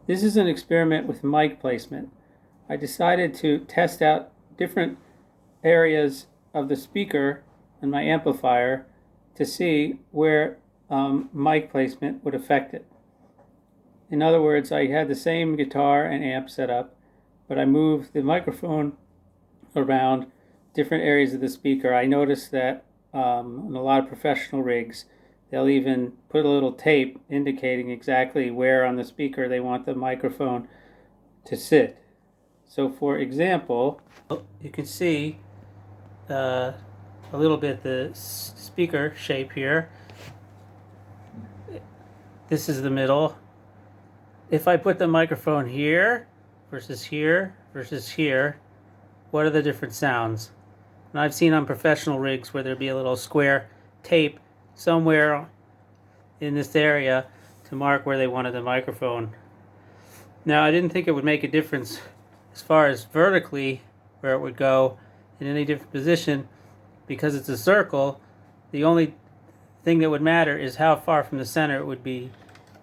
This is an experiment with mic placement. I decided to test out different areas of the speaker and my amplifier to see where mic placement would affect it. In other words, I had the same guitar and amp set up, but I moved the microphone around different areas of the speaker. I noticed that in a lot of professional rigs, they'll even put a little tape indicating exactly where on the speaker they want the microphone to sit. So for example, you can see a little bit the speaker shape here. This is the middle. If I put the microphone here versus here versus here, what are the different sounds? And I've seen on professional rigs where there'd be a little square tape somewhere in this area to mark where they wanted the microphone. Now, I didn't think it would make a difference as far as vertically where it would go in any different position, because it's a circle. The only thing that would matter is how far from the center it would be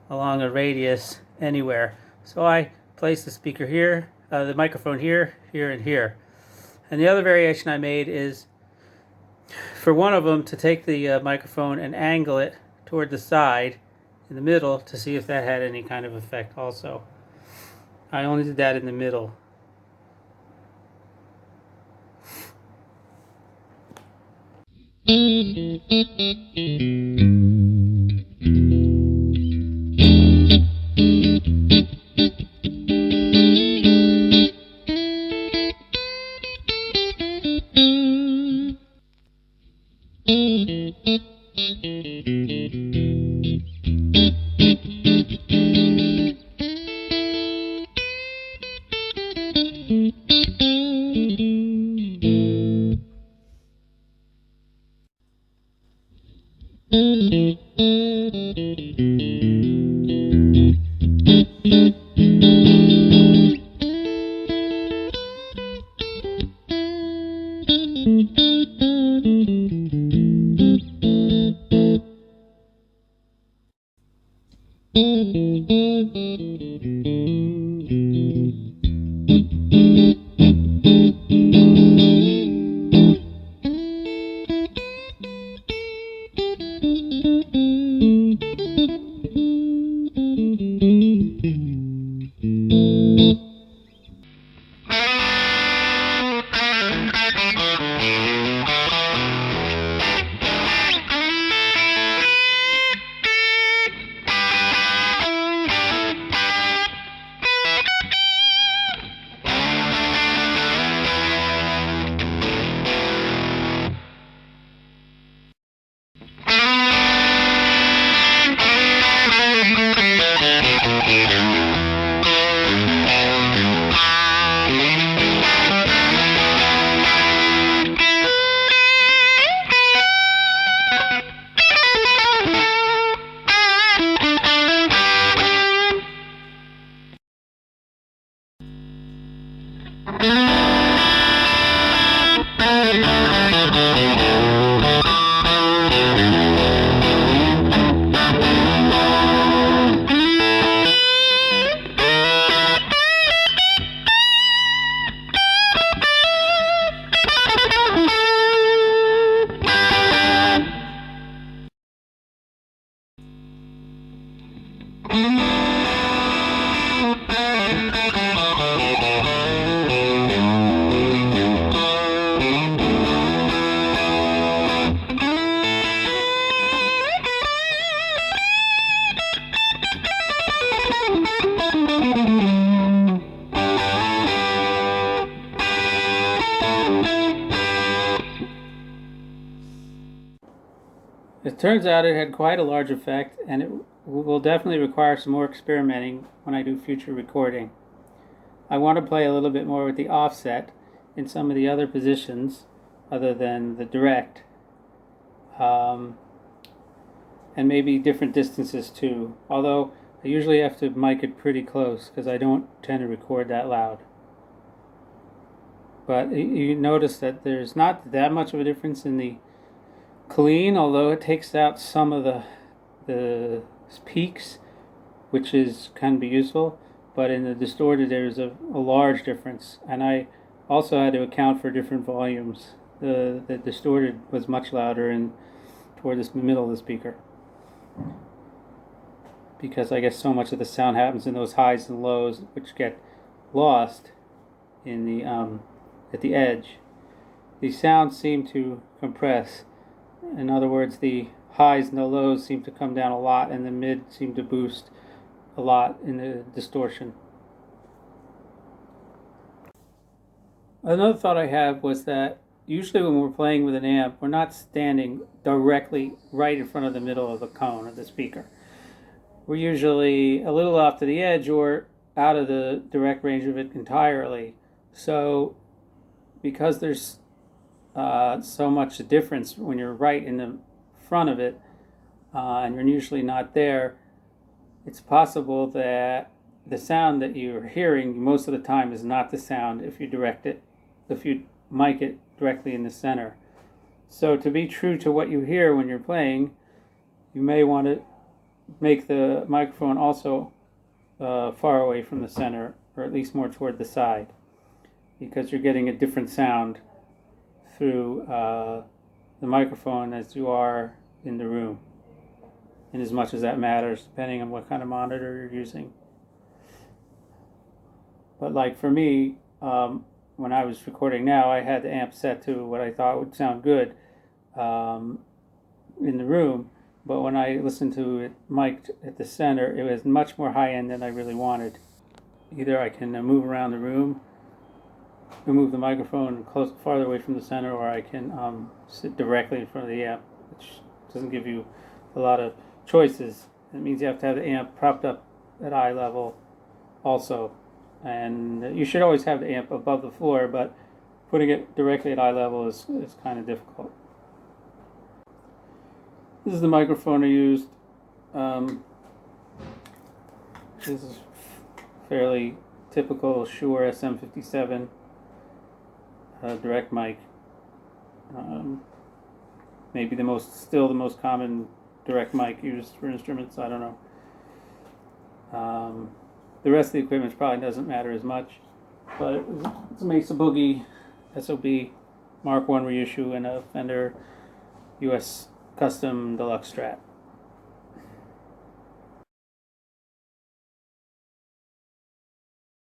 along a radius anywhere. So I placed the speaker here, the microphone here, here, and here. And the other variation I made is for one of them to take the microphone and angle it toward the side in the middle to see if that had any kind of effect also. I only did that in the middle. It turns out it had quite a large effect, and it will definitely require some more experimenting when I do future recording. I want to play a little bit more with the offset in some of the other positions other than the direct, and maybe different distances too, although I usually have to mic it pretty close because I don't tend to record that loud. But you notice that there's not that much of a difference in the clean, although it takes out some of the peaks, which can be useful. but in the distorted there's a large difference, and I also had to account for different volumes. The distorted was much louder and toward the middle of the speaker, because I guess so much of the sound happens in those highs and lows, which get lost in the at the edge. The sounds seem to compress. In other words, the highs and the lows seem to come down a lot, and the mid seem to boost a lot in the distortion. Another thought I have was that usually when we're playing with an amp, we're not standing directly right in front of the middle of the cone of the speaker. We're usually a little off to the edge or out of the direct range of it entirely. So because there's so much difference when you're right in the front of it, and you're usually not there, it's possible that the sound that you're hearing most of the time is not the sound if you mic it directly in the center. So to be true to what you hear when you're playing, you may want to make the microphone also far away from the center, or at least more toward the side, because you're getting a different sound through the microphone as you are in the room, in as much as that matters, depending on what kind of monitor you're using. But like for me, when I was recording now, I had the amp set to what I thought would sound good in the room, but when I listened to it mic'd at the center, it was much more high-end than I really wanted. Either I can move around the room, move the microphone farther away from the center, or I can sit directly in front of the amp, which doesn't give you a lot of choices. It means you have to have the amp propped up at eye level also, and you should always have the amp above the floor, but putting it directly at eye level is kind of difficult. This is the microphone I used. This is fairly typical Shure SM57 direct mic. Maybe still the most common direct mic used for instruments. I don't know. The rest of the equipment probably doesn't matter as much, but it's a Mesa Boogie SOB Mark I reissue and a Fender US Custom Deluxe Strat.